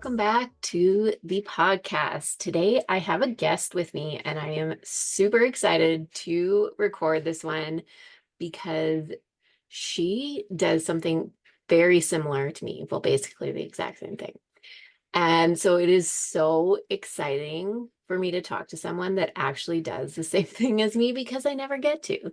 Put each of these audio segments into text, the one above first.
welcome back to the podcast. Today, I have a guest with me, and I am super excited to record this one because she does something very similar to me. Well, basically, the exact same thing. And so it is so exciting for me to talk to someone that actually does the same thing as me because I never get to.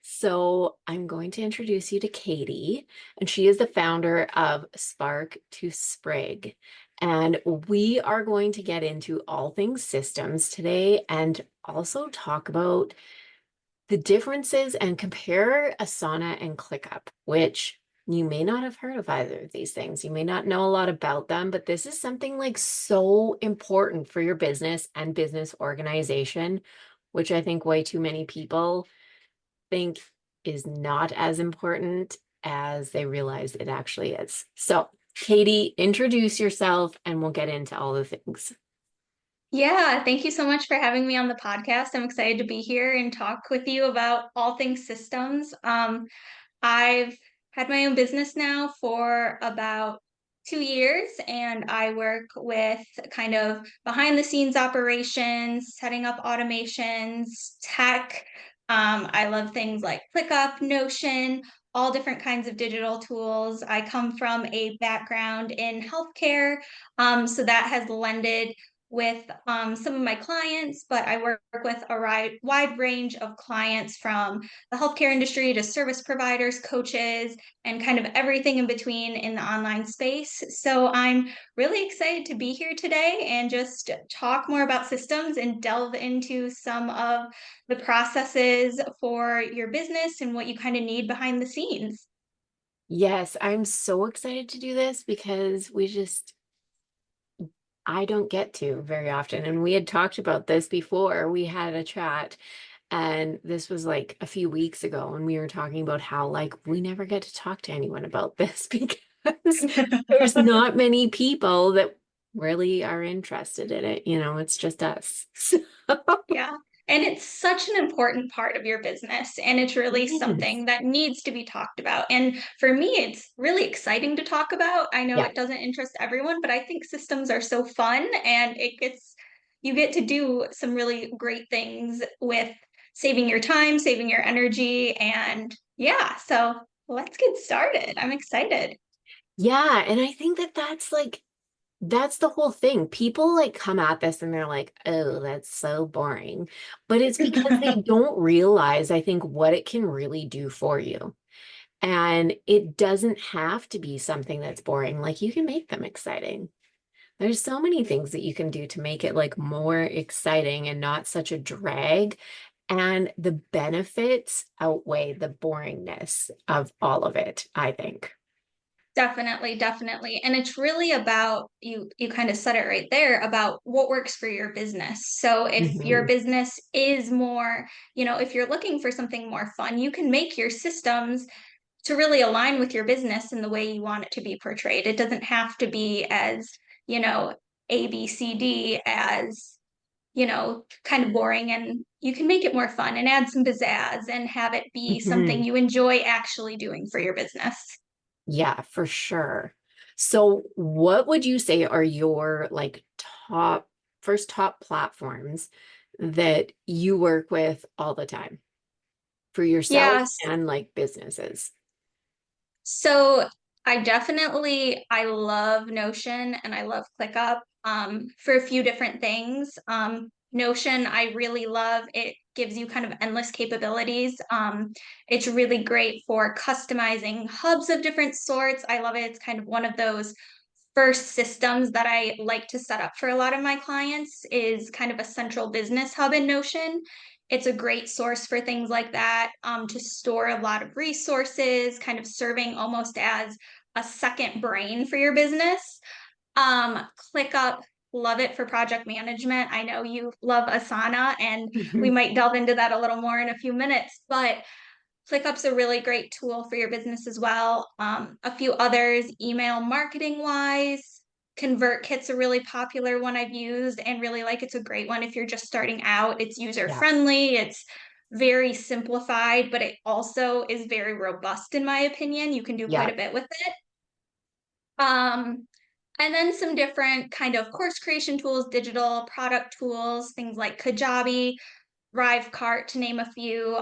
So I'm going to introduce you to Katie, and she is the founder of Spark to Sprig. And we are going to get into all things systems today and also talk about the differences and compare Asana and ClickUp, which you may not have heard of either of these things. You may not know a lot about them, but this is something like so important for your business and business organization, which I think way too many people think is not as important as they realize it actually is. So, Katie, introduce yourself and we'll get into all the things. Yeah, thank you so much for having me on the podcast. I'm excited to be here and talk with you about all things systems. I've had my own business now for about 2 years, and I work with kind of behind the scenes operations, setting up automations, tech. I love things like ClickUp, Notion, all different kinds of digital tools. I come from a background in healthcare, so that has lended with some of my clients, but I work with a wide range of clients from the healthcare industry to service providers, coaches, and kind of everything in between in the online space. So I'm really excited to be here today and just talk more about systems and delve into some of the processes for your business and what you kind of need behind the scenes. Yes, I'm so excited to do this because I don't get to very often. And we had talked about this before. We had a chat, and this was like a few weeks ago, and we were talking about how, like, we never get to talk to anyone about this because there's not many people that really are interested in it. It's just us. So, Yeah. And it's such an important part of your business. And it's really it is. something that needs to be talked about. And for me, it's really exciting to talk about. I know Yeah. it doesn't interest everyone, but I think systems are so fun and you get to do some really great things with saving your time, saving your energy. And yeah, so let's get started. I'm excited. Yeah. And I think that that's the whole thing. People like come at this and they're like, oh, that's so boring. But it's because they don't realize, I think, what it can really do for you. And it doesn't have to be something that's boring. Like you can make them exciting. There's so many things that you can do to make it like more exciting and not such a drag. And the benefits outweigh the boringness of all of it, I think. Definitely, definitely. And it's really about you kind of said it right there about what works for your business. So if your Mhm. business is more, if you're looking for something more fun, you can make your systems to really align with your business and the way you want it to be portrayed. It doesn't have to be as, you know, A, B, C, D as, kind of boring, and you can make it more fun and add some pizzazz and have it be something Mhm. you enjoy actually doing for your business. Yeah, for sure. So, what would you say are your like top platforms that you work with all the time for yourself Yes. and like businesses? So I love Notion and I love ClickUp for a few different things. Notion, I really love. It gives you kind of endless capabilities. It's really great for customizing hubs of different sorts. I love it. It's kind of one of those first systems that I like to set up for a lot of my clients is kind of a central business hub in Notion. It's a great source for things like that, to store a lot of resources, kind of serving almost as a second brain for your business. ClickUp, love it for project management. I know you love Asana, and we Mhm. might delve into that a little more in a few minutes, but ClickUp's a really great tool for your business as well. A few others, email marketing wise, ConvertKit's a really popular one I've used and really like. It's a great one if you're just starting out. It's user Yeah. friendly. It's very simplified, but it also is very robust in my opinion. You can do quite Yeah. a bit with it. Um, And then some different kind of course creation tools, digital product tools, things like Kajabi, Cart, to name a few.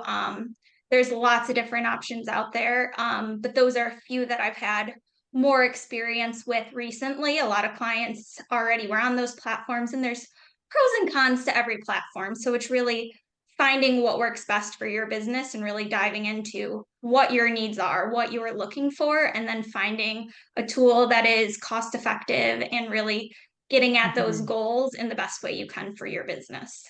There's lots of different options out there, but those are a few that I've had more experience with recently. A lot of clients already were on those platforms, and there's pros and cons to every platform. So it's really finding what works best for your business and really diving into what your needs are, what you are looking for, and then finding a tool that is cost effective and really getting at those Mhm. goals in the best way you can for your business.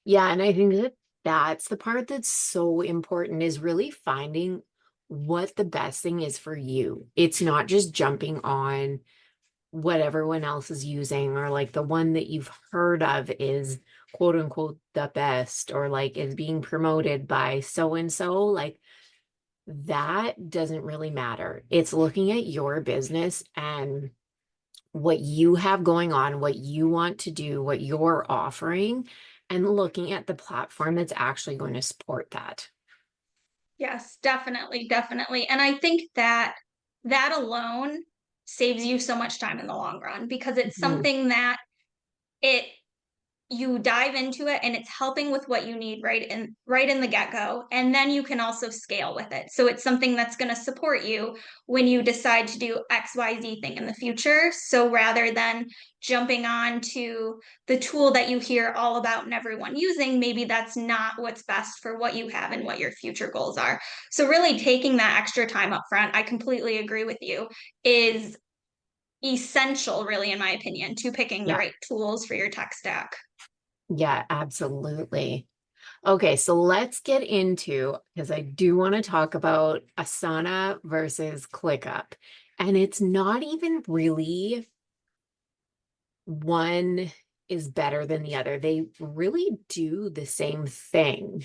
Yeah, and I think that that's the part that's so important is really finding what the best thing is for you. It's not just jumping on what everyone else is using or like the one that you've heard of is quote unquote the best or like is being promoted by so and so. Like that doesn't really matter. It's looking at your business and what you have going on, what you want to do, what you're offering, and looking at the platform that's actually going to support that. Yes, definitely, definitely. And I think that that alone saves you so much time in the long run because it's Mhm. something that it you dive into it and it's helping with what you need right in the get-go, and then you can also scale with it, so it's something that's going to support you when you decide to do XYZ thing in the future. So rather than jumping on to the tool that you hear all about and everyone using, maybe that's not what's best for what you have and what your future goals are. So really taking that extra time up front, I completely agree with you, is essential, really, in my opinion, to picking the Yeah. right tools for your tech stack. Yeah, absolutely. Okay, so let's get into because I do want to talk about Asana versus ClickUp. And it's not even really one is better than the other. They really do the same thing.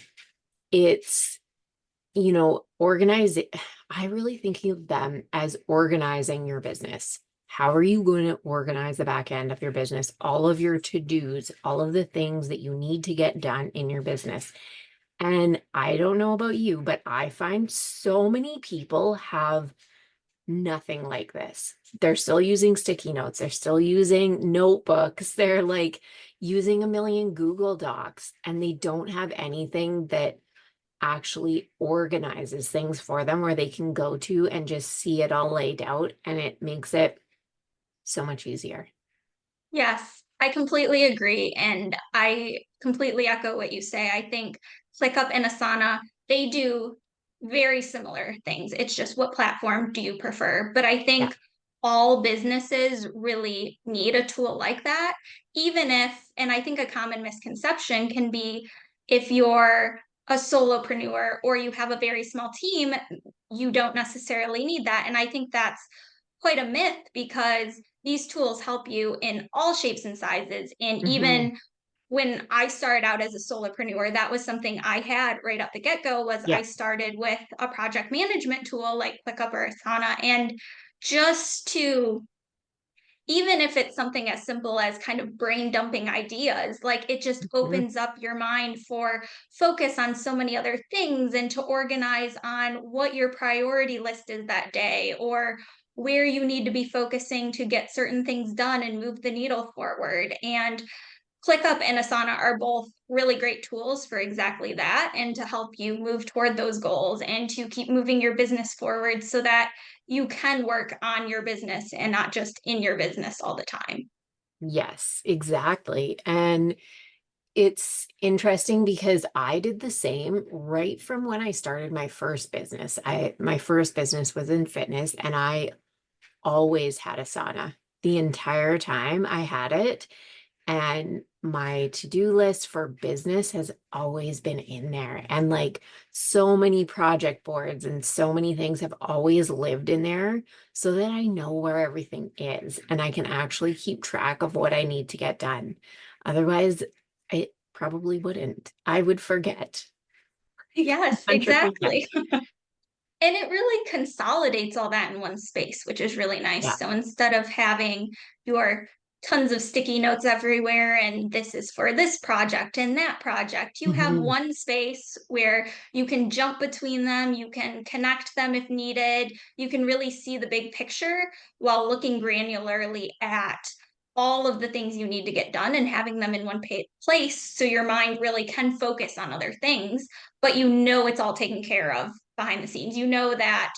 It's, organize it. I really think of them as organizing your business. How are you going to organize the back end of your business? All of your to-dos, all of the things that you need to get done in your business. And I don't know about you, but I find so many people have nothing like this. They're still using sticky notes, they're still using notebooks, they're like using a million Google Docs, and they don't have anything that actually organizes things for them where they can go to and just see it all laid out, and it makes it so much easier. Yes, I completely agree. And I completely echo what you say. I think ClickUp and Asana, they do very similar things. It's just what platform do you prefer? But I Yeah. think all businesses really need a tool like that, even if, and I think a common misconception can be if you're a solopreneur or you have a very small team, you don't necessarily need that. And I think that's quite a myth because these tools help you in all shapes and sizes. And Mhm. even when I started out as a solopreneur, that was something I had right at the get-go was I Yeah. started with a project management tool like ClickUp or Asana. And just to, even if it's something as simple as kind of brain dumping ideas, like it just Mhm. opens up your mind for focus on so many other things and to organize on what your priority list is that day or where you need to be focusing to get certain things done and move the needle forward. And ClickUp and Asana are both really great tools for exactly that and to help you move toward those goals and to keep moving your business forward so that you can work on your business and not just in your business all the time. Yes, exactly. And it's interesting because I did the same right from when I started my first business. My first business was in fitness and I always had a sauna. The entire time I had it, and my to-do list for business has always been in there. And like so many project boards and so many things have always lived in there so that I know where everything is and I can actually keep track of what I need to get done. Otherwise, I probably wouldn't. I would forget Yes, 100%. exactly. And it really consolidates all that in one space, which is really nice. Yeah. So instead of having your tons of sticky notes everywhere, and this is for this project and that project. You have Mhm. one space where you can jump between them, you can connect them if needed, you can really see the big picture while looking granularly at all of the things you need to get done and having them in one place so your mind really can focus on other things, but you know it's all taken care of behind the scenes. You know that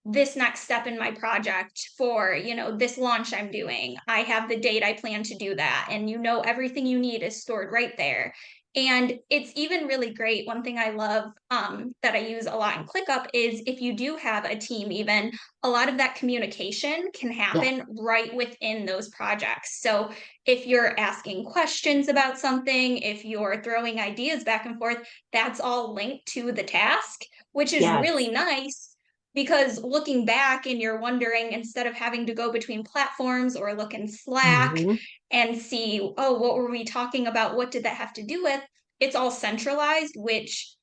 this next step in my project for, this launch I'm doing, I have the date I plan to do that, and everything you need is stored right there. And it's even really great. One thing I love, that I use a lot in ClickUp is if you do have a team, even a lot of that communication can Yeah. happen right within those projects. So if you're asking questions about something, if you're throwing ideas back and forth, that's all linked to the task, which is really Yes. nice, because looking back and you're wondering, instead of having to go between platforms or look in Slack Mhm. and see, oh, what were we talking about? What did that have to do with? It's all centralized, which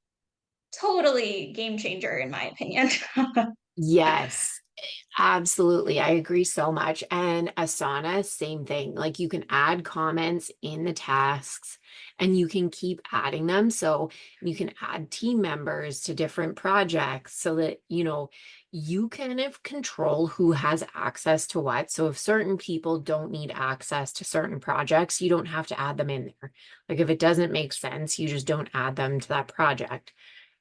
totally game changer in my opinion. Yes. Absolutely. I agree so much. And Asana, same thing. Like you can add comments in the tasks and you can keep adding them. So you can add team members to different projects so that, you kind of control who has access to what. So if certain people don't need access to certain projects, you don't have to add them in there. Like if it doesn't make sense, you just don't add them to that project.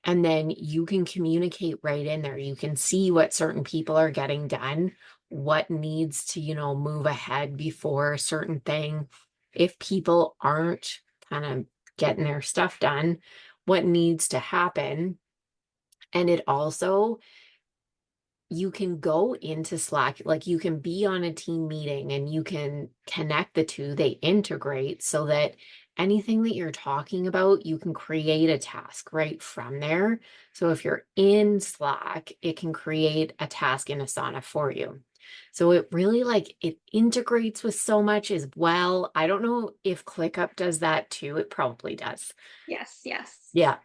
And then you can communicate right in there. You can see what certain people are getting done, what needs to, move ahead before a certain thing. If people aren't kind of getting their stuff done, what needs to happen. And it also, you can go into Slack, like you can be on a team meeting and you can connect the two, they integrate so that anything that you're talking about, you can create a task right from there. So if you're in Slack, it can create a task in Asana for you. So it really it integrates with so much as well. I don't know if ClickUp does that too. It probably does. Yes, yes. Yeah.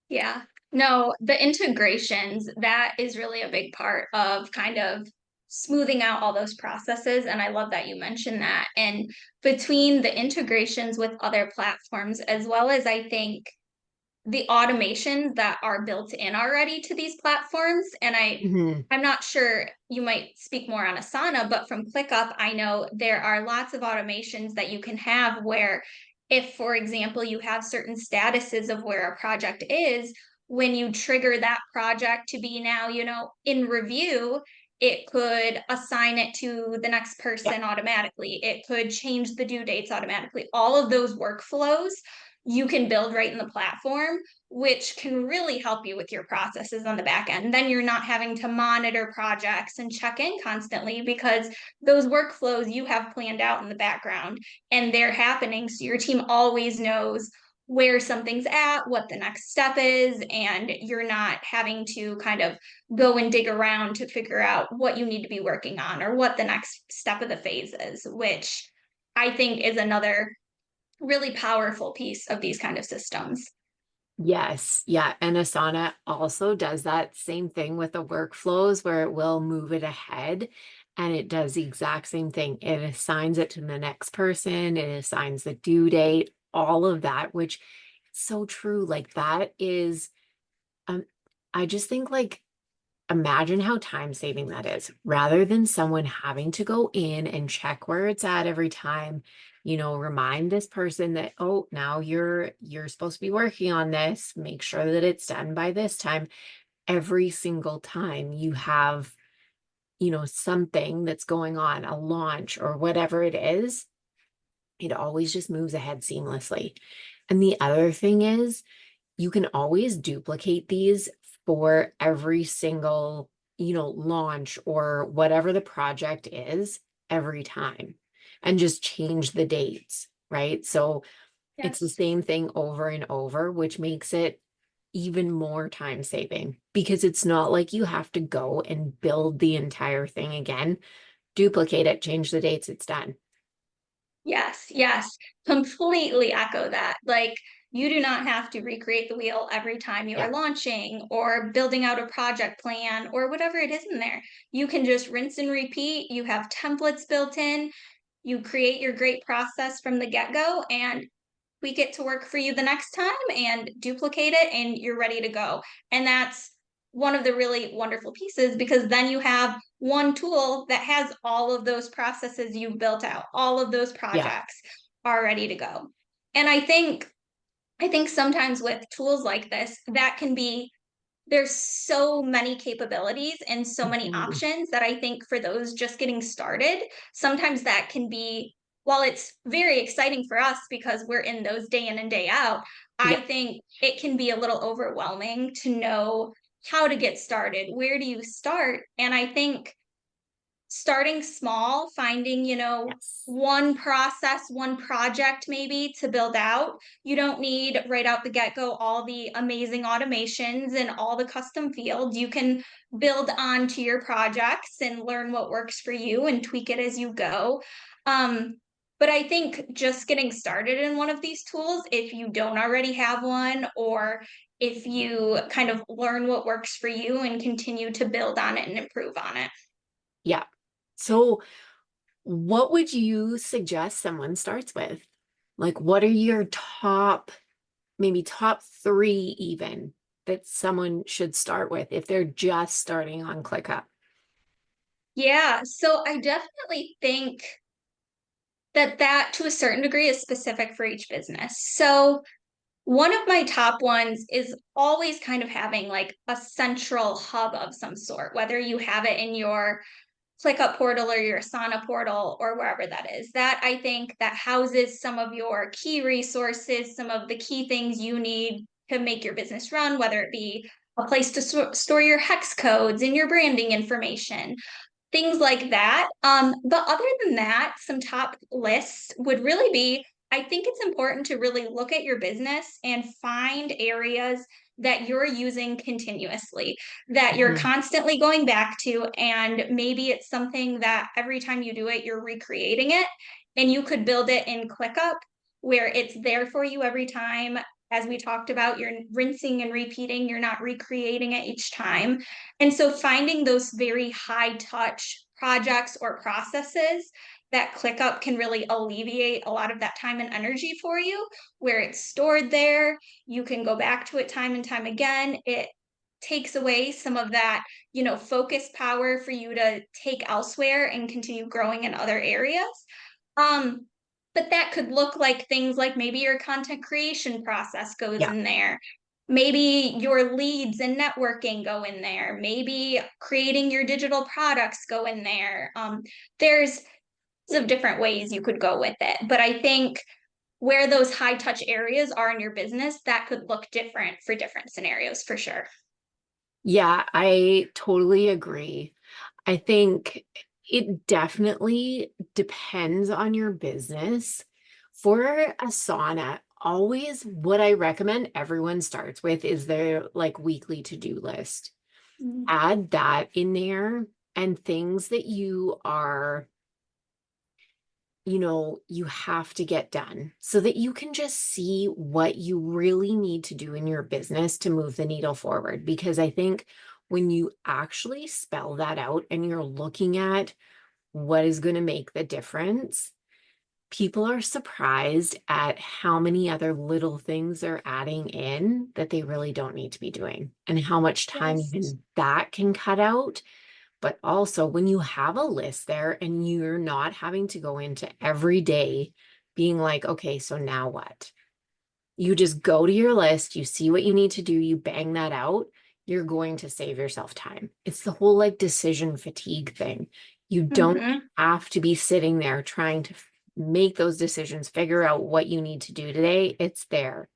Yeah. No, the integrations, that is really a big part of kind of smoothing out all those processes. And I love that you mentioned that. And between the integrations with other platforms, as well as I think the automations that are built in already to these platforms. And Mhm. I'm not sure, you might speak more on Asana, but from ClickUp, I know there are lots of automations that you can have where, if, for example, you have certain statuses of where a project is, when you trigger that project to be now, in review, it could assign it to the next Yeah. person automatically. It could change the due dates automatically. All of those workflows you can build right in the platform, which can really help you with your processes on the back end. Then you're not having to monitor projects and check in constantly, because those workflows you have planned out in the background and they're happening. So your team always knows where something's at, what the next step is, and you're not having to kind of go and dig around to figure out what you need to be working on or what the next step of the phase is, which I think is another really powerful piece of these kind of systems. Yes, yeah, and Asana also does that same thing with the workflows where it will move it ahead and it does the exact same thing. It assigns it to the next person, it assigns the due date, all of that, which is so true. Like that is um I just think imagine how time saving that is rather than someone having to go in and check where it's at every time, remind this person that, oh, now you're supposed to be working on this, make sure that it's done by this time. Every single time you have, something that's going on, a launch or whatever it is, it always just moves ahead seamlessly. And the other thing is you can always duplicate these for every single, launch or whatever the project is every time and just change the dates, right? So it's the Yes. same thing over and over, which makes it even more time saving because it's not like you have to go and build the entire thing again, duplicate it, change the dates, it's done. Yes, yes, completely echo that. Like, you do not have to recreate the wheel every time you are Yeah. launching or building out a project plan or whatever it is in there. You can just rinse and repeat. You have templates built in. You create your great process from the get-go and tweak it to work for you the next time and duplicate it and you're ready to go. And that's one of the really wonderful pieces, because then you have one tool that has all of those processes you've built out, all of those Yeah. projects are ready to go. And I think sometimes with tools like this, that can be, there's so many capabilities and so many Mhm. options that I think for those just getting started, sometimes that can be, while it's very exciting for us because we're in those day in and day out, I Yeah. think it can be a little overwhelming to know how to get started. Where do you start? And I think starting small, finding, Yes. one process, one project maybe to build out. You don't need right out the get-go all the amazing automations and all the custom fields. You can build onto your projects and learn what works for you and tweak it as you go. But I think just getting started in one of these tools, if you don't already have one, or if you kind of learn what works for you and continue to build on it and improve on it. Yeah. So what would you suggest someone starts with? Like, what are your top, maybe top three even that someone should start with if they're just starting on ClickUp? Yeah, so I definitely think that to a certain degree is specific for each business. So one of my top ones is always kind of having like a central hub of some sort, whether you have it in your ClickUp portal or your Asana portal or wherever that is. That I think that houses some of your key resources, some of the key things you need to make your business run, whether it be a place to store your hex codes and your branding information, things like that. But other than that, some top lists would really be, I think it's important to really look at your business and find areas that you're using continuously, that you're Mhm. constantly going back to. And maybe it's something that every time you do it, you're recreating it. And you could build it in ClickUp where it's there for you every time. As we talked about, you're rinsing and repeating, you're not recreating it each time. And so finding those very high touch projects or processes that ClickUp can really alleviate a lot of that time and energy for you, where it's stored there. You can go back to it time and time again. It takes away some of that, focus power for you to take elsewhere and continue growing in other areas. Um, but that could look like things like maybe your content creation process goes Yeah. in there. Maybe your leads and networking go in there. Maybe creating your digital products go in there. There's of different ways you could go with it. But I think where those high touch areas are in your business, that could look different for different scenarios for sure. Yeah, I totally agree. I think it definitely depends on your business. For Asana, always what I recommend everyone starts with is their like weekly to-do list. Mm. Add that in there and things that you are, you have to get done so that you can just see what you really need to do in your business to move the needle forward. Because I think when you actually spell that out and you're looking at what is going to make the difference, people are surprised at how many other little things they're adding in that they really don't need to be doing and how much time Yes. even that can cut out. But also, when you have a list there and you're not having to go into every day being like, okay, so now what? You just go to your list, you see what you need to do, you bang that out, you're going to save yourself time. It's the whole like decision fatigue thing. You don't Mm-hmm. have to be sitting there trying to make those decisions, figure out what you need to do today. It's there.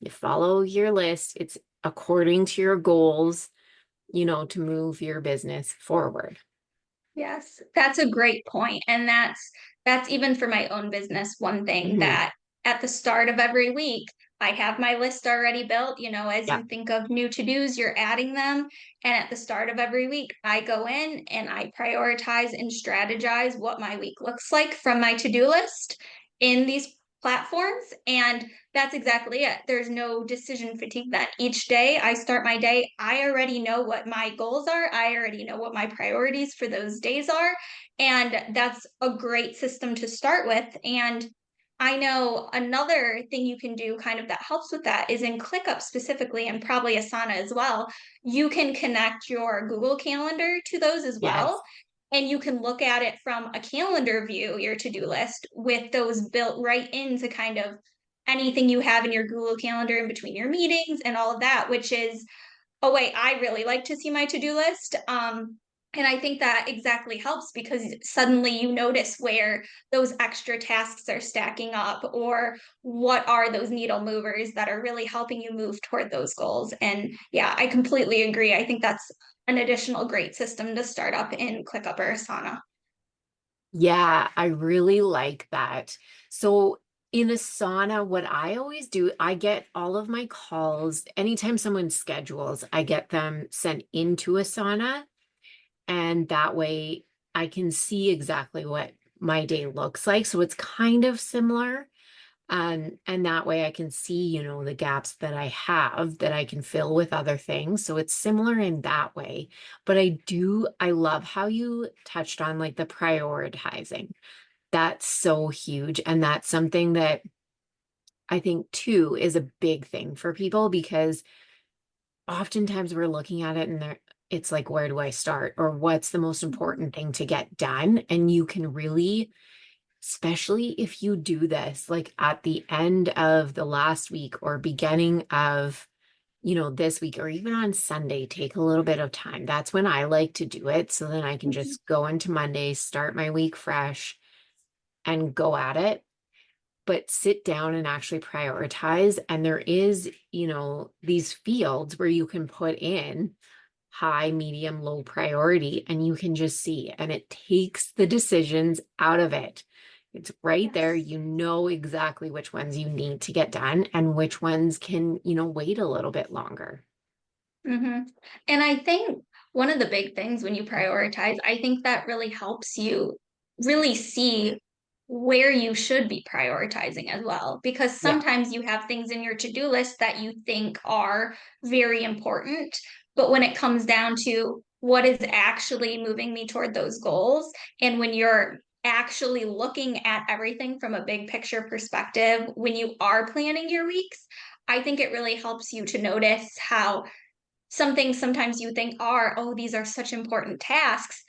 You follow your list, it's according to your goals, to move your business forward. Yes, that's a great point. And that's even for my own business, one thing Mhm. that at the start of every week, I have my list already built. As Yeah. you think of new to-dos, you're adding them. And at the start of every week, I go in and I prioritize and strategize what my week looks like from my to-do list in these platforms. And that's exactly it. There's no decision fatigue then. Each day I start my day, I already know what my goals are. I already know what my priorities for those days are. And that's a great system to start with. And I know another thing you can do kind of that helps with that is in ClickUp specifically, and probably Asana as well. You can connect your Google Calendar to those as Yes. well. And you can look at it from a calendar view, your to-do list, with those built right into kind of anything you have in your Google Calendar in between your meetings and all of that, which is a way I really like to see my to-do list. And I think that exactly helps because suddenly you notice where those extra tasks are stacking up, or what are those needle movers that are really helping you move toward those goals. And yeah, I completely agree. I think that's an additional great system to start up in ClickUp or Asana. Yeah, I really like that. So in Asana, what I always do, I get all of my calls, anytime someone schedules, I get them sent into Asana. And that way I can see exactly what my day looks like. So it's kind of similar. And that way I can see, the gaps that I have that I can fill with other things. So it's similar in that way. But I love how you touched on like the prioritizing. That's so huge. And that's something that I think too is a big thing for people because oftentimes we're looking at it and it's like, where do I start? Or what's the most important thing to get done? And you can really, especially if you do this like at the end of the last week or beginning of, this week or even on Sunday, take a little bit of time. That's when I like to do it. So then I can Mhm. just go into Monday, start my week fresh and go at it. But sit down and actually prioritize. And there is, these fields where you can put in high, medium, low priority, and you can just see, and it takes the decisions out of it. It's right there. Yes. You know exactly which ones you need to get done and which ones can, wait a little bit longer. Hmm. And I think one of the big things when you prioritize, I think that really helps you really see where you should be prioritizing as well. Because Yeah. sometimes you have things in your to-do list that you think are very important, but when it comes down to what is actually moving me toward those goals, and when you're actually looking at everything from a big picture perspective, when you are planning your weeks, I think it really helps you to notice how some things sometimes you think are, oh, these are such important tasks,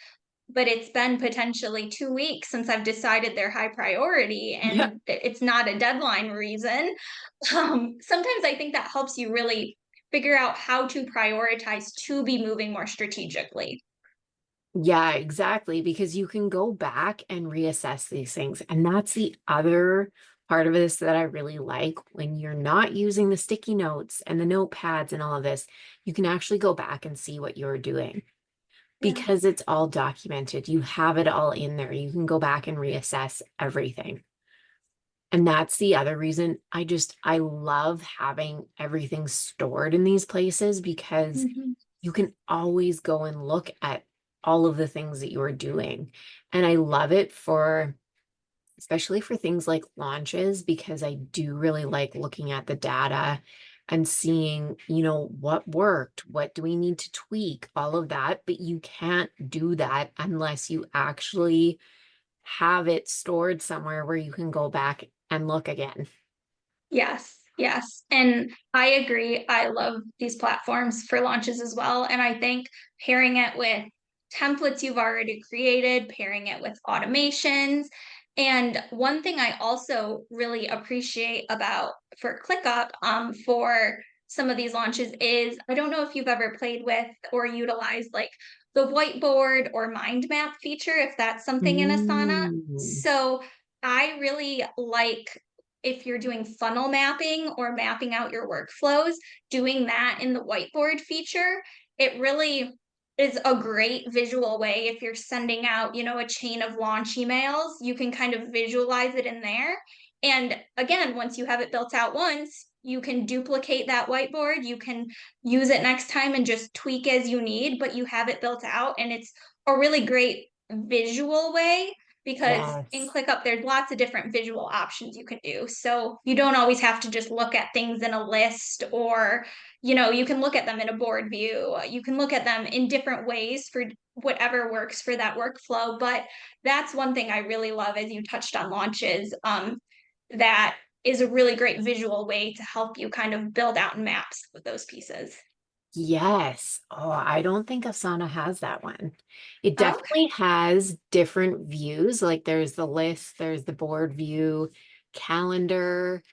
but it's been potentially 2 weeks since I've decided they're high priority Yeah. and it's not a deadline reason. Sometimes I think that helps you really figure out how to prioritize to be moving more strategically. Yeah, exactly. Because you can go back and reassess these things. And that's the other part of this that I really like. When you're not using the sticky notes and the notepads and all of this, you can actually go back and see what you're doing Yeah. because it's all documented. You have it all in there. You can go back and reassess everything. And that's the other reason I love having everything stored in these places because Mhm. you can always go and look at all of the things that you're doing. And I love it especially for things like launches, because I do really like looking at the data and seeing, what worked, what do we need to tweak, all of that. But you can't do that unless you actually have it stored somewhere where you can go back and look again. Yes, yes. And I agree. I love these platforms for launches as well. And I think pairing it with templates you've already created, pairing it with automations. And one thing I also really appreciate about for ClickUp, for some of these launches is I don't know if you've ever played with or utilized like the whiteboard or mind map feature, if that's something in Asana. Mm. So I really like, if you're doing funnel mapping or mapping out your workflows, doing that in the whiteboard feature, it really is a great visual way. If you're sending out, a chain of launch emails, you can kind of visualize it in there. And again, once you have it built out once, you can duplicate that whiteboard. You can use it next time and just tweak as you need, but you have it built out, and it's a really great visual way because in Yes. ClickUp, there's lots of different visual options you can do. So you don't always have to just look at things in a list, or, you can look at them in a board view. You can look at them in different ways for whatever works for that workflow. But that's one thing I really love, as you touched on launches. That is a really great visual way to help you kind of build out maps with those pieces. Yes. Oh, I don't think Asana has that one. It Okay. definitely has different views. Like there's the list, there's the board view, calendar,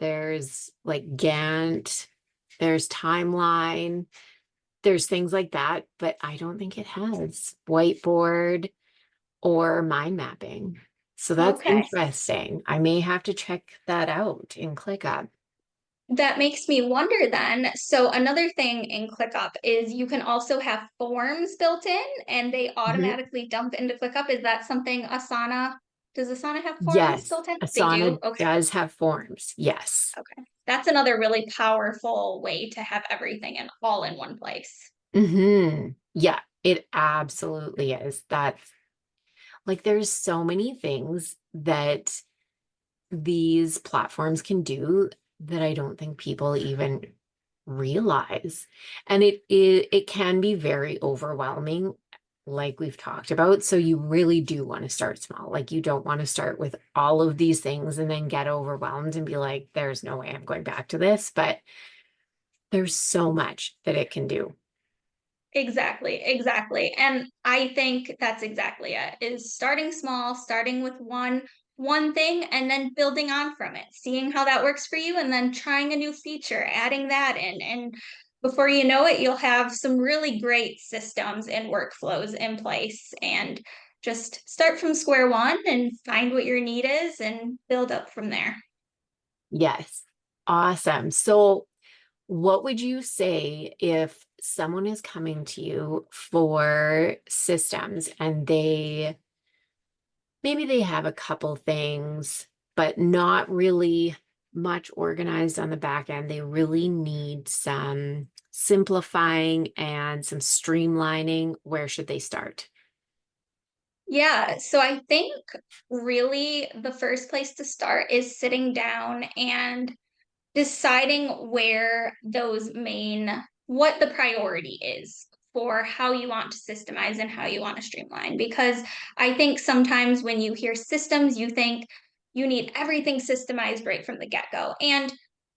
there's like Gantt, there's timeline, there's things like that, but I don't think it has whiteboard or mind mapping. So that's Okay. interesting. I may have to check that out in ClickUp. That makes me wonder then. So another thing in ClickUp is you can also have forms built in and they Mhm. automatically dump into ClickUp. Is that something does Asana have forms Yes, built in? They do? Asana Okay. does have forms. Yes. Okay. That's another really powerful way to have everything in all in one place. Yeah, it absolutely is. That's like there's so many things that these platforms can do that I don't think people even realize. And it can be very overwhelming, like we've talked about. So you really do want to start small. Like you don't want to start with all of these things and then get overwhelmed and be like, there's no way I'm going back to this. But there's so much that it can do. Exactly, exactly. And I think that's exactly it, is starting small, starting with one thing and then building on from it, seeing how that works for you and then trying a new feature, adding that in. And before you know it, you'll have some really great systems and workflows in place, and just start from square one and find what your need is and build up from there. Yes. Awesome. So what would you say if someone is coming to you for systems and maybe they have a couple things, but not really much organized on the back end? They really need some simplifying and some streamlining. Where should they start? Yeah, so I think really the first place to start is sitting down and deciding what the priority is for how you want to systemize and how you want to streamline. Because I think sometimes when you hear systems, you think you need everything systemized right from the get-go. And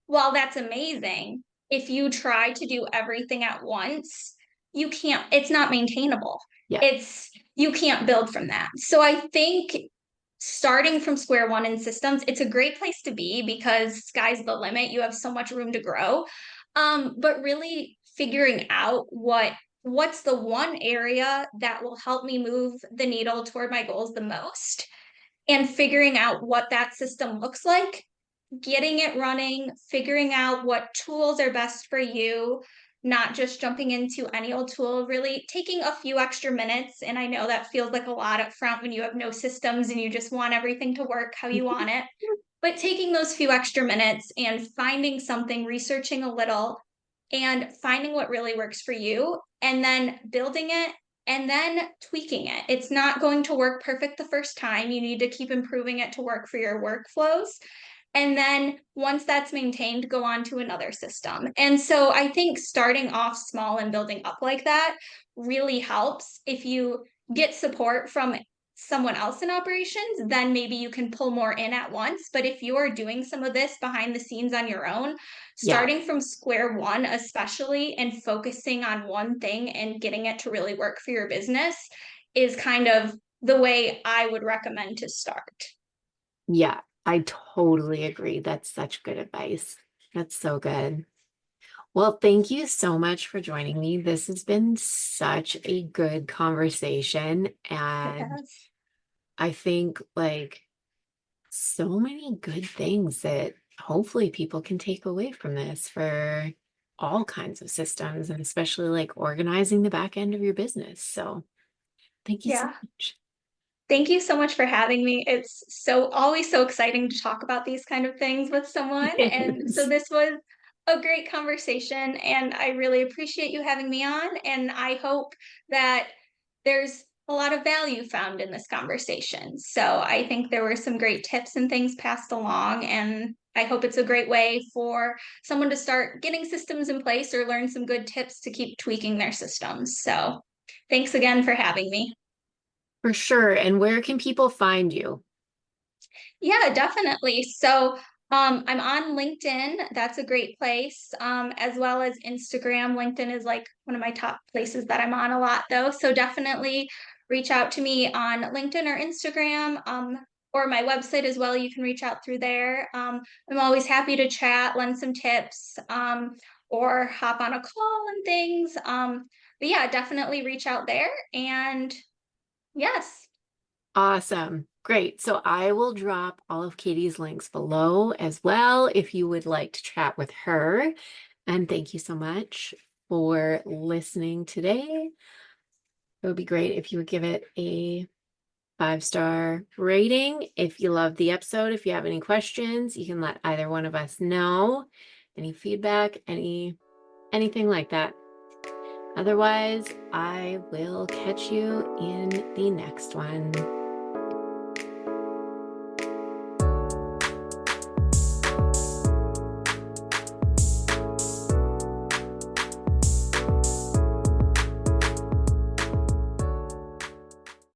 while that's amazing, if you try to do everything at once, it's not maintainable. Yeah. You can't build from that. So I think starting from square one in systems, it's a great place to be because sky's the limit. You have so much room to grow. But really figuring out what's the one area that will help me move the needle toward my goals the most, and figuring out what that system looks like, getting it running, figuring out what tools are best for you, not just jumping into any old tool, really taking a few extra minutes. And I know that feels like a lot up front when you have no systems and you just want everything to work how you want it. But taking those few extra minutes and finding something, researching a little, and finding what really works for you, and then building it and then tweaking it. It's not going to work perfect the first time. You need to keep improving it to work for your workflows. And then once that's maintained, go on to another system. And so I think starting off small and building up like that really helps. If you get support from someone else in operations, then maybe you can pull more in at once. But if you're doing some of this behind the scenes on your own, Yeah. starting from square one, especially, and focusing on one thing and getting it to really work for your business is kind of the way I would recommend to start. Yeah. I totally agree. That's such good advice. That's so good. Well, thank you so much for joining me. This has been such a good conversation. And Yes. I think like so many good things that hopefully people can take away from this for all kinds of systems and especially like organizing the back end of your business. So thank you so Yeah. much. Thank you so much for having me. It's always so exciting to talk about these kind of things with someone. And so Yes. this was a great conversation, and I really appreciate you having me on. And I hope that there's a lot of value found in this conversation. So I think there were some great tips and things passed along, and I hope it's a great way for someone to start getting systems in place or learn some good tips to keep tweaking their systems. So thanks again for having me. For sure. And where can people find you? Yeah, definitely. So I'm on LinkedIn. That's a great place, as well as Instagram. LinkedIn is like one of my top places that I'm on a lot, though. So definitely reach out to me on LinkedIn or Instagram, or my website as well. You can reach out through there. I'm always happy to chat, lend some tips, or hop on a call and things. But yeah, definitely reach out there. And yes. Awesome. Great. So I will drop all of Katie's links below as well if you would like to chat with her. And thank you so much for listening today. It would be great if you would give it a 5-star rating. If you love the episode, if you have any questions, you can let either one of us know. Any feedback, anything like that. Otherwise, I will catch you in the next one.